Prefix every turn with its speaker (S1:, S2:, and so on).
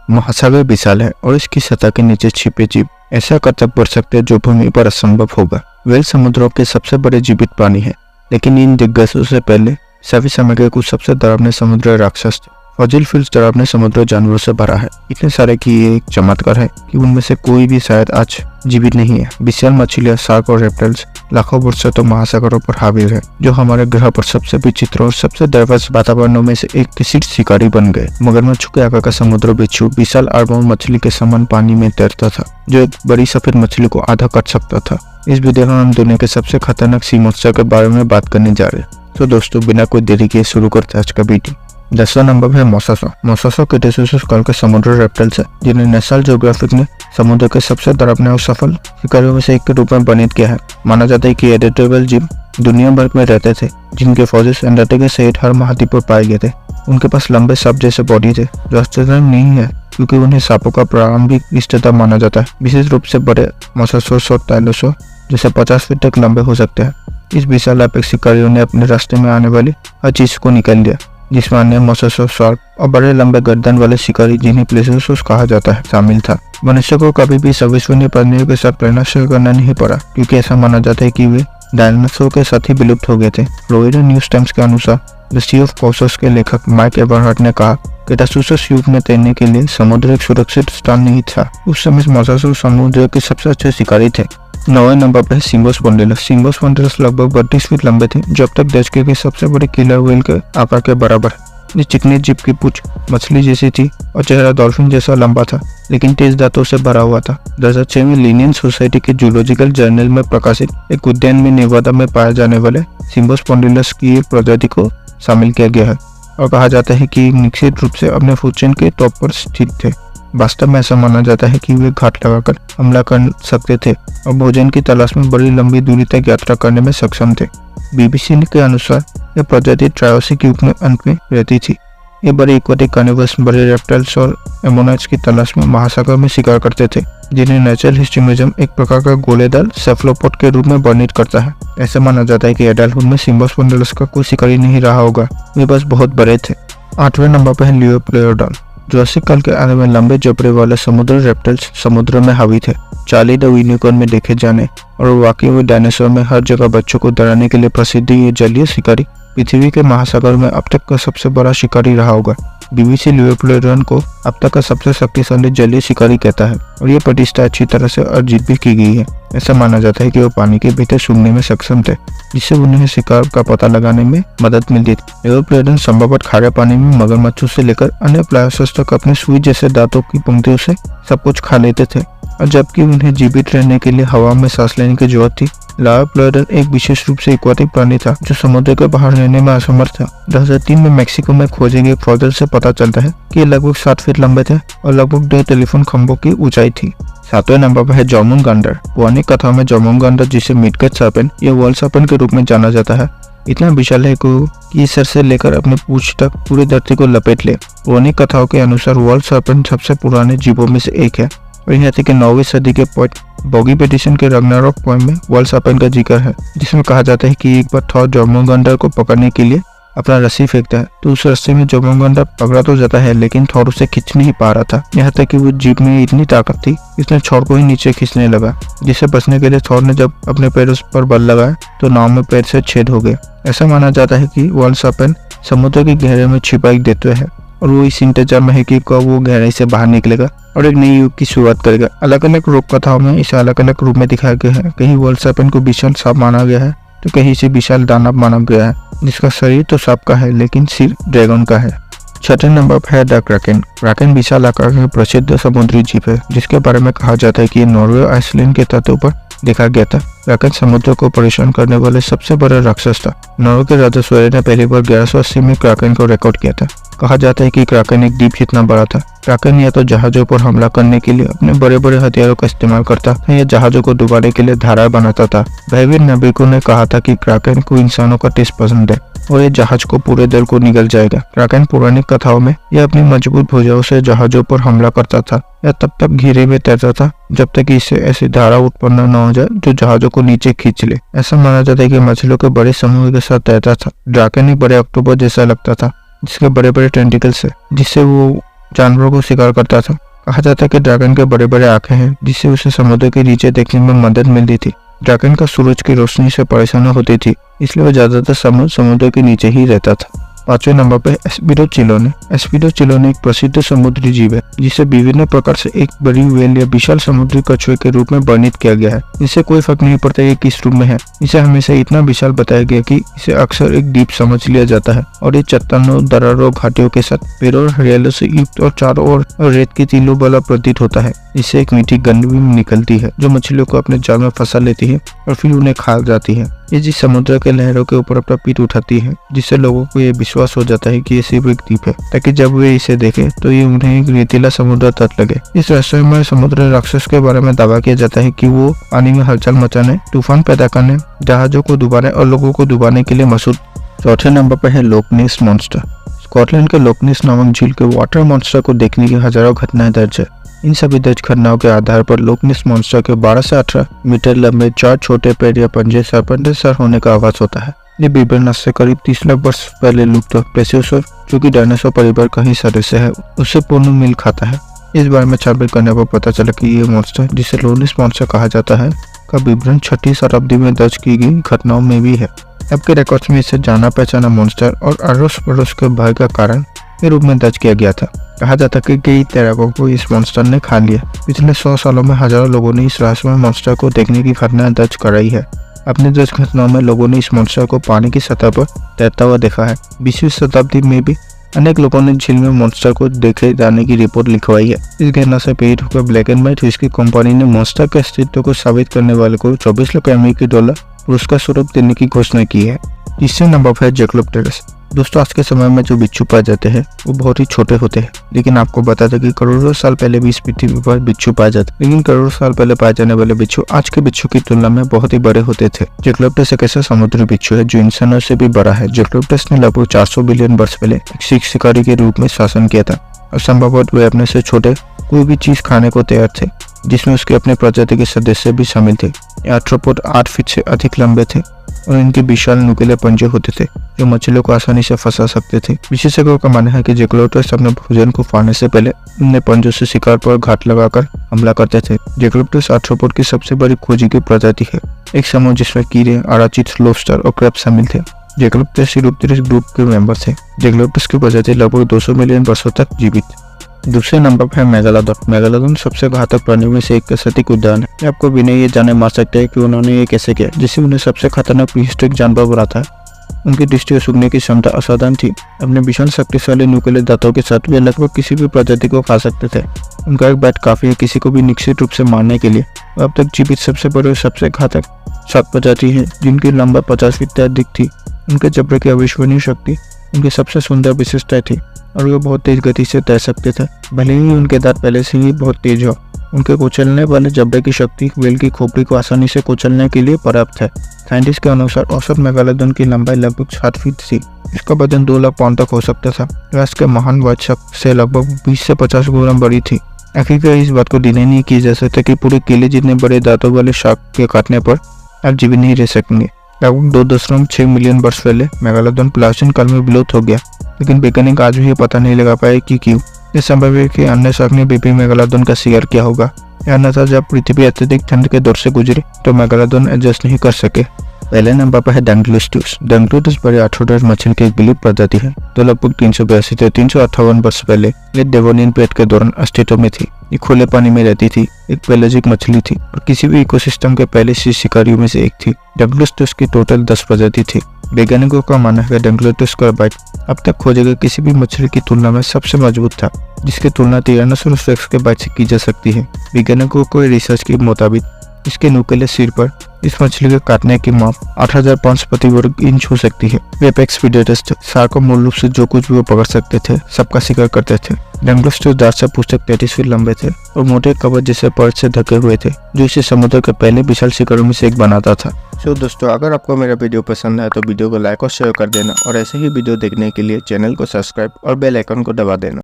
S1: महासागर विशाल है और इसकी सतह के नीचे छिपे जीव ऐसा करतब बढ़ सकते हैं जो भूमि पर असंभव होगा। व्हेल समुद्रों के सबसे बड़े जीवित प्राणी है, लेकिन इन दिग्गजों से पहले सभी समय के कुछ सबसे डरावने समुद्री राक्षस थे। फॉजिल फील्ड डरावने समुद्री जानवरों से भरा है, इतने सारे कि ये एक चमत्कार है कि उनमें से कोई भी शायद आज जीवित नहीं है। विशाल मछलियां, शार्क और रेप्टाइल्स लाखों वर्षों तो महासागरों पर हावी है, जो हमारे ग्रह पर सबसे विचित्र और सबसे डरावना वातावरणों में से एक किसी शिकारी बन गए। मगरमच्छ के आकार का समुद्र बिच्छू विशाल आर्मोर मछली के समान पानी में तैरता था, जो एक बड़ी सफेद मछली को आधा काट सकता था। इस वीडियो में हम दुनिया के सबसे खतरनाक सी मॉन्स्टर के बारे में बात करने जा रहे हैं। तो दोस्तों, बिना कोई देरी किए शुरू करते हैं आज का वीडियो। 10वां नंबर है मोसासा। मोसासा क्रेटेशियस काल के समुद्री रेप्टाइल्स है, जिन्हें नेशनल ज्योग्राफिक ने समुद्र के सबसे डरावने और सफल शिकारियों में से एक के रूप में वर्णित किया है। माना जाता है कि एडिटेबल जीव दुनिया भर में रहते थे, जिनके फॉसिल्स अंटार्कटिका सहित हर महाद्वीप पर पाए गए थे। उनके पास लंबे सांप जैसे बॉडी थे, जो आश्चर्यजनक नहीं है क्योंकि उन्हें सांपों का प्रारंभिक रिश्तेदार माना जाता है। विशेष रूप से बड़े मोसासोर्स और टाइलोसोर जैसे 50 फीट तक लंबे हो सकते हैं। इस विशाल अपेक्ष शिकारियों ने अपने रास्ते में आने वाली हर चीज को निकाल दिया, जिसमें अन्य मोसासोर, शार्क और बड़े लंबे गर्दन वाले शिकारी, जिन्हें प्लेसियोसोर्स कहा जाता है, शामिल था। मनुष्य को कभी भी अविश्वसनीय प्राणियों के साथ प्रेरणा शेयर करना नहीं पड़ा, क्योंकि ऐसा माना जाता है कि वे डायनासोर के साथ ही विलुप्त हो गए थे। फ्लोरिडा न्यूज टाइम्स के अनुसार द सी ऑफ कॉसस के लेखक माइक एबरहार्ट ने कहा, क्रेटासियस युग में तैरने के लिए समुद्र एक सुरक्षित स्थान नहीं था। उस समय मोसासोर समुद्र के सबसे अच्छे शिकारी थे। 9वें नंबर पर सिम्बो स्पॉन्डिलस। सिम्बो स्पॉन्डिलस लगभग 32 फीट लंबे थे, जो अब तक दशक के सबसे बड़े किलर व्हेल के आकार के बराबर है। इस चिकने जीव की पूंछ मछली जैसी थी और चेहरा डॉल्फिन जैसा लंबा था, लेकिन तेज दांतों से भरा हुआ था। 2006 में लिनियन सोसाइटी के जूलॉजिकल जर्नल में प्रकाशित एक उद्यान में नेवादा में पाए जाने वाले सिम्बो स्पॉन्डिलस की एक प्रजाति को शामिल किया गया है और कहा जाता है कि निश्चित रूप से अपने फूड चेन के टॉप पर स्थित थे। वास्तव में ऐसा माना जाता है कि वे घाट लगाकर हमला कर सकते थे और भोजन की तलाश में बड़ी लंबी दूरी तक यात्रा करने में सक्षम थे। बीबीसी के अनुसार यह प्रजाति ट्रायोसिक युग में अंत में रहती थी। ये बड़े एक्वाटिक कार्निवोरस बड़े रेप्टाइल्स और एमोनाइट्स की तलाश में महासागर में शिकार करते थे, जिन्हें नेचुरल हिस्ट्री म्यूजियम एक प्रकार का गोलेदार सेफलोपोड के रूप में वर्णित करता है। ऐसा माना जाता है कि एडल्टहुड में सिम्बो स्पॉन्डिलस का कोई शिकारी नहीं रहा होगा, वे बस बहुत बड़े थे। 8वें नंबर पर है लियोप्लेरोडॉन। जुरासिक काल के आने में लंबे जबड़े वाले समुद्री रेप्टाइल्स समुद्र में हावी थे। चार्ली द यूनिकॉर्न में देखे जाने और वाकई में डायनासोर में हर जगह बच्चों को डराने के लिए प्रसिद्ध ये जलीय शिकारी पृथ्वी के महासागर में अब तक का सबसे बड़ा शिकारी रहा होगा। बीबीसी लियोप्लेरोडॉन को अब तक का सबसे शक्तिशाली जलीय शिकारी कहता है और ये प्रतिष्ठा अच्छी तरह से अर्जित भी की गई है। ऐसा माना जाता है कि वो पानी के भीतर सूंघने में सक्षम थे, जिससे उन्हें शिकार का पता लगाने में मदद मिलती थी। लियोप्लेरोडॉन संभवतः खारे पानी में मगरमच्छों से लेकर अन्य प्लायोसोर्स तक अपने सुई जैसे दांतों की पंक्तियों से सब कुछ खा लेते थे, और जबकि उन्हें जीवित रहने के लिए हवा में सांस लेने की जरूरत थी। लियोप्लेरोडॉन एक विशेष रूप से एक्वाटिक प्राणी था जो समुद्र के बाहर रहने में असमर्थ था। 2003 में मैक्सिको में खोजे गए फॉसिल से पता चलता है कि लगभग 7 फीट लंबे थे और लगभग 2 टेलीफोन खंभों की ऊंचाई थी। 7वें नंबर पर है जर्मनगांडर। पौराणिक कथाओं में जर्मनगांडर, जिसे मिडगेट सर्पेंट या वर्ल्ड सर्पेंट के रूप में जाना जाता है, इतना विशाल है कि सर से लेकर अपने पूंछ तक पूरी धरती को लपेट ले। पौराणिक कथाओं के अनुसार वर्ल्ड सर्पेंट सबसे पुराने जीवों में से एक है और यहाँ तक कि 9वीं सदी के पोएट बॉगी पेटिशन के रग्नारॉक पोएम में वर्ल्ड सर्पेंट का जिक्र है, जिसमें कहा जाता है कि एक बार थॉर जर्मनगांडर को पकड़ने के लिए अपना रस्सी फेंकता है तो उस रस्सी में जर्मनगांडर पकड़ा तो जाता है, लेकिन थॉर उसे खींच नहीं पा रहा था। यहाँ तक कि वो जीभ में इतनी ताकत थी इसने थॉर को ही नीचे खींचने लगा, जिससे बचने के लिए थॉर ने जब अपने पैरों पर बल लगाया तो नाव में पैर से छेद हो गए। ऐसा माना जाता है कि वर्ल्ड सर्पेंट समुद्र के गहरे में छिपा एक दैत्य है और वो इस इंतजार में है कि कब वो गहराई से बाहर निकलेगा और एक नई युग की शुरुआत करेगा। अलग अलग लोक कथाओं में इसे अलग अलग रूप में दिखाया गया है। कहीं वर्ल्ड सर्पेंट को विशाल सांप माना गया है तो कहीं इसे विशाल दानव माना गया है, जिसका शरीर तो सांप का है लेकिन सिर ड्रैगन का है। 6वें नंबर पर है द क्राकेन। क्राकेन विशाल आकार का प्रसिद्ध समुद्री जीव है, जिसके बारे में कहा जाता है कि ये नॉर्वे और आइसलैंड के तटों पर देखा गया था। क्राकेन समुद्र को परेशान करने वाले सबसे बड़ा राक्षस था। नॉर्वे के राजा स्वेरे ने पहली बार 1180 में क्राकेन को रिकॉर्ड किया था। कहा जाता है कि क्राकेन एक द्वीप जितना बड़ा था। क्राकेन या तो जहाजों पर हमला करने के लिए अपने बड़े बड़े हथियारों का इस्तेमाल करता था या जहाजों को डुबाने के लिए धारा बनाता था। भयभीत नाविकों ने कहा था कि क्राकेन को इंसानों का टेस्ट पसंद है और ये जहाज को पूरे दल को निगल जाएगा। क्राकेन पौराणिक कथाओं में यह अपनी मजबूत भुजाओं से जहाजों पर हमला करता था या तब तक घेरे में तैरता था जब तक इससे ऐसी धारा उत्पन्न न हो जाए जो जहाजों को नीचे खींच ले। ऐसा माना जाता है कि मछलियों के बड़े समूह के साथ तैरता था। ड्रैगन एक बड़े अक्टोबर जैसा लगता था जिसके बड़े बड़े टेंटिकल्स है, जिससे वो जानवरों को शिकार करता था। कहा जाता है कि ड्रैगन के बड़े बड़े आंखें हैं जिससे उसे समुद्र के नीचे देखने में मदद मिलती थी। ड्रैगन का सूरज की रोशनी से परेशानी होती थी, इसलिए वह ज्यादातर समुद्र के नीचे ही रहता था। 5वें नंबर पे एस्पिडो चिलोने। एस्पिडो चिलोने एक प्रसिद्ध समुद्री जीव है जिसे विभिन्न प्रकार से एक बड़ी व्हेल या विशाल समुद्री कछुए के रूप में वर्णित किया गया है। इससे कोई फर्क नहीं पड़ता ये किस रूप में है, इसे हमेशा इतना विशाल बताया गया कि इसे अक्सर एक द्वीप समझ लिया जाता है और ये चट्टानों, दरारों, घाटियों के साथ पेड़ों और हरियाली से युक्त और चारों ओर रेत की टीलों वाला प्रतीत होता है। इससे एक मीठी गंध भी निकलती है जो मछलियों को अपने जाल में फंसा लेती है और फिर उन्हें खा जाती है। ये जी समुद्र के लहरों के ऊपर अपना पीठ उठाती है, जिससे लोगों को ये विश्वास हो जाता है कि ये सिर्फ एक द्वीप है, ताकि जब वे इसे देखें तो ये उन्हें एक रेतीला समुद्र तट लगे। इस रहस्य में समुद्र राक्षस के बारे में दावा किया जाता है कि वो पानी में हलचल मचाने, तूफान पैदा करने, जहाजों को डुबाने और लोगों को डुबाने के लिए मशहूर। 4थे नंबर पर है लोकनेस मॉन्स्टर। स्कॉटलैंड के लोकनेस नामक झील के वाटर मॉन्स्टर को देखने की हजारों घटनाएं दर्ज है। इन सभी दर्ज घटनाओं के आधार पर लोकनेस मॉन्स्टर के 12 से 18 मीटर लंबे 4 छोटे पैर या पंजे सरपंटे सर होने का आभास होता है। ये बीबर से करीब 30 लाख वर्ष पहले लुप्त प्लेसियोसॉर, जो कि डायनासोर परिवार का ही सदस्य है, उससे पूर्ण मेल खाता है। इस बारे में छानबीन करने पर पता चला कि ये मॉन्स्टर, जिसे लोकनेस मॉन्स्टर कहा जाता है, का विवरण 6वीं शताब्दी में दर्ज की गई घटनाओं में भी है। अब के रिकॉर्ड्स में इसे जाना पहचाना मॉन्स्टर और अड़ोस पड़ोस के भय का कारण के रूप में दर्ज किया गया था। कहा जाता है कि कई तैराकों को इस मॉन्स्टर ने खा लिया। पिछले 100 सालों में हजारों लोगों ने इस रहस्यमय मॉन्स्टर को देखने की घटनाएं दर्ज कराई है। अपनी दर्ज घटनाओं में लोगों ने इस मॉन्स्टर को पानी की सतह पर तैरता हुआ देखा है। 20वीं शताब्दी में भी अनेक लोगों ने झील में मॉन्स्टर को देखे जाने की रिपोर्ट लिखवाई है। इस घटना से प्रेरित होकर black and white history company ने मॉन्स्टर के अस्तित्व को साबित करने वाले को 24 लाख अमेरिकी डॉलर पुरस्कार स्वरूप देने की घोषणा की है। 3रे नंबर पर है जैकलोप्टेरस। दोस्तों, आज के समय में जो बिच्छू पाए जाते हैं वो बहुत ही छोटे होते हैं, लेकिन आपको बता दें कि करोड़ों साल पहले भी इस पृथ्वी पर बिच्छू पाए जाते, लेकिन करोड़ों साल पहले पाए जाने वाले बिच्छू आज के बिच्छू की तुलना में बहुत ही बड़े होते थे। जैकलोप्टेरस एक ऐसा समुद्री बिच्छू है जो इंसानों से भी बड़ा है। जैकलोप्टेरस ने लगभग 400 बिलियन वर्ष पहले एक शिकारी के रूप में शासन किया था और संभवतः वे अपने से छोटे कोई भी चीज खाने को तैयार थे, जिसमें उसके अपने प्रजाति के सदस्य भी शामिल थे। आर्थ्रोपोड 8 फीट से अधिक लंबे थे और इनके विशाल नुकीले पंजे होते थे जो मछलियों को आसानी से फंसा सकते थे। विशेषज्ञों का मानना है कि जैकलोप्टेरस अपने भोजन को फाड़ने से पहले अपने पंजों से शिकार पर घात लगाकर हमला करते थे। जैकलोप्टेरस आर्थ्रोपोड की सबसे बड़ी खोजी की प्रजाति है, एक समूह जिसमें कीड़े, अराचिड, लॉबस्टर और क्रैब शामिल थे। जैकलोप्टेरस यूरोप्टेरस ग्रुप के मेंबर थे। जैकलोप्टेरस की प्रजाति लगभग 200 मिलियन वर्षों तक जीवित। दूसरे नंबर पर है मेगालोडॉन। मेगालोडॉन सबसे घातक प्राणियों में से एक सटीक उदाहरण है। आपको बिना ये जाने मार सकते हैं कि उन्होंने ये कैसे किया, जिससे उन्हें सबसे खतरनाक प्रीहिस्टोरिक जानवर बनाता है। उनकी दृष्टि और सूंघने की क्षमता असाधारण थी। अपने विशाल शक्तिशाली नुकीले दांतों के साथ वे लगभग किसी भी प्रजाति को खा सकते थे। उनका एक बैट काफी है किसी को भी निश्चित रूप से मारने के लिए। अब तक जीवित सबसे बड़े और सबसे घातक 7 प्रजाति है जिनकी लंबाई 50 फीट से अधिक थी। उनके जबड़े की अविश्वसनीय शक्ति उनकी सबसे सुंदर विशेषता थी और वे बहुत तेज गति से तैर सकते थे, भले ही उनके दांत पहले से ही बहुत तेज हो। उनके कुचलने वाले जबड़े की शक्ति व्हेल की खोपड़ी को आसानी से कुचलने के लिए पर्याप्त है। साइंटिस्ट के अनुसार औसत मेगालोडॉन की लंबाई लगभग 60 फीट थी। इसका वजन 2 लाख पाउंड तक हो सकता था। राष्ट्र के महान वज्रशक से लगभग 20 से 50 गुना बड़ी थी। आखिरकार इस बात को डिनाई नहीं की जा सकता कि पूरे केले जितने बड़े दांतों वाले शार्क के काटने पर आप जीवित नहीं रह सकेंगे। लगभग 2.6 मिलियन वर्ष पहले मेगालोडॉन प्लास्टोसीन काल में विलुप्त हो गया, लेकिन वैज्ञानिक आज भी ये पता नहीं लगा पाए कि क्यों। यह संभव है कि अन्य शार्क ने भी मेगालोडॉन का शिकार किया होगा, या अन्यथा जब पृथ्वी अत्यधिक ठंड के दौर से गुजरी तो मेगालोडॉन एडजस्ट नहीं कर सके। पहले नंबर पर है डंगलोस्टिस। डंगलोस्टिस बड़े आठोडर मछली की एक विलुप्त प्रजाति है तो लगभग 382 से 358 वर्ष पहले ये डेवोनियन प्लेट के दौरान अस्तित्व में थी। ये खुले पानी में रहती थी, एक पेलाजिक मछली थी और किसी भी इकोसिस्टम के पहले से शिकारियों में से एक थी। डंगलोस्टिस की टोटल 10 प्रजाति थी। वैज्ञानिकों का मानना है कि डंगलोस्टिस का बाइट अब तक खोजे गए किसी भी मछली की तुलना में सबसे मजबूत था, जिसकी तुलना टायरानोसोरस रेक्स के बाइट से की जा सकती है। वैज्ञानिकों को रिसर्च के मुताबिक इसके नुकीले सिर पर इस मछली के काटने की माप 8500 प्रति वर्ग इंच हो सकती है। वे एपेक्स प्रेडेटर्स थे। शार्क को मूल रूप से जो कुछ भी वो पकड़ सकते थे सबका शिकार करते थे। डंगलोस्टिस दांत से पूंछ तक 33 फीट लंबे थे और मोटे कवच जैसे पर्च से ढके हुए थे, जो इसे समुद्र के पहले विशाल शिकारों में से एक बनाता था। तो दोस्तों, अगर आपको मेरा वीडियो पसंद आए तो वीडियो को लाइक और शेयर कर देना और ऐसे ही वीडियो देखने के लिए चैनल को सब्सक्राइब और बेल आइकन को दबा देना।